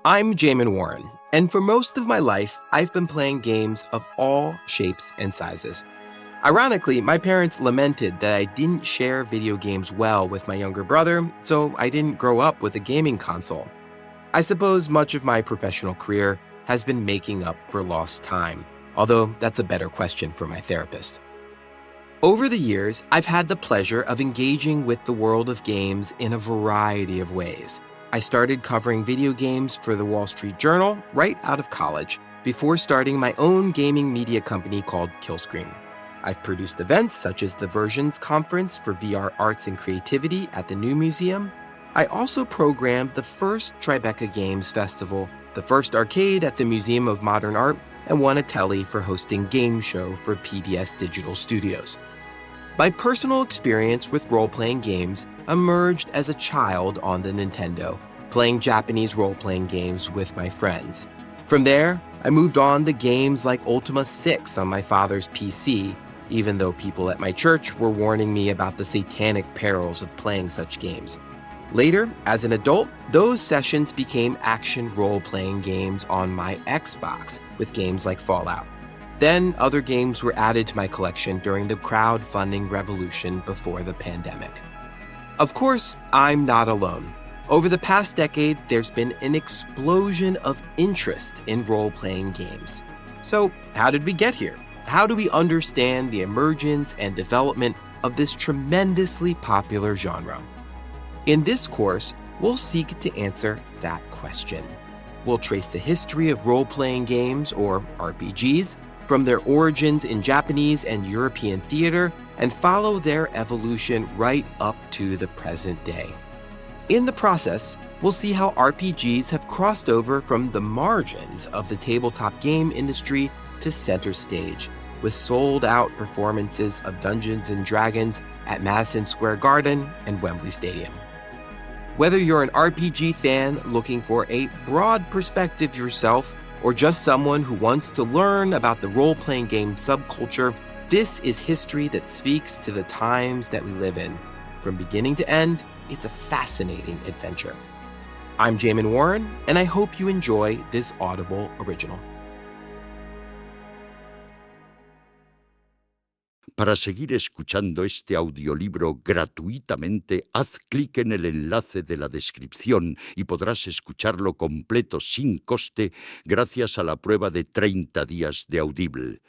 I'm Jamin Warren, and for most of my life, I've been playing games of all shapes and sizes. Ironically, my parents lamented that I didn't share video games well with my younger brother, so I didn't grow up with a gaming console. I suppose much of my professional career has been making up for lost time, although that's a better question for my therapist. Over the years, I've had the pleasure of engaging with the world of games in a variety of ways. I started covering video games for the Wall Street Journal right out of college, before starting my own gaming media company called Killscreen. I've produced events such as the Versions Conference for VR Arts and Creativity at the New Museum. I also programmed the first Tribeca Games Festival, the first arcade at the Museum of Modern Art, and won a Telly for hosting Game Show for PBS Digital Studios. My personal experience with role-playing games emerged as a child on the Nintendo, playing Japanese role-playing games with my friends. From there, I moved on to games like Ultima 6 on my father's PC, even though people at my church were warning me about the satanic perils of playing such games. Later, as an adult, those sessions became action role-playing games on my Xbox, with games like Fallout. Then, other games were added to my collection during the crowdfunding revolution before the pandemic. Of course, I'm not alone. Over the past decade, there's been an explosion of interest in role-playing games. So, how did we get here? How do we understand the emergence and development of this tremendously popular genre? In this course, we'll seek to answer that question. We'll trace the history of role-playing games, or RPGs, from their origins in Japanese and European theater, and follow their evolution right up to the present day. In the process, we'll see how RPGs have crossed over from the margins of the tabletop game industry to center stage, with sold-out performances of Dungeons & Dragons at Madison Square Garden and Wembley Stadium. Whether you're an RPG fan looking for a broad perspective yourself, or just someone who wants to learn about the role-playing game subculture, this is history that speaks to the times that we live in. From beginning to end, it's a fascinating adventure. I'm Jamin Warren, and I hope you enjoy this Audible original. Para seguir escuchando este audiolibro gratuitamente, haz clic en el enlace de la descripción y podrás escucharlo completo sin coste gracias a la prueba de 30 días de Audible.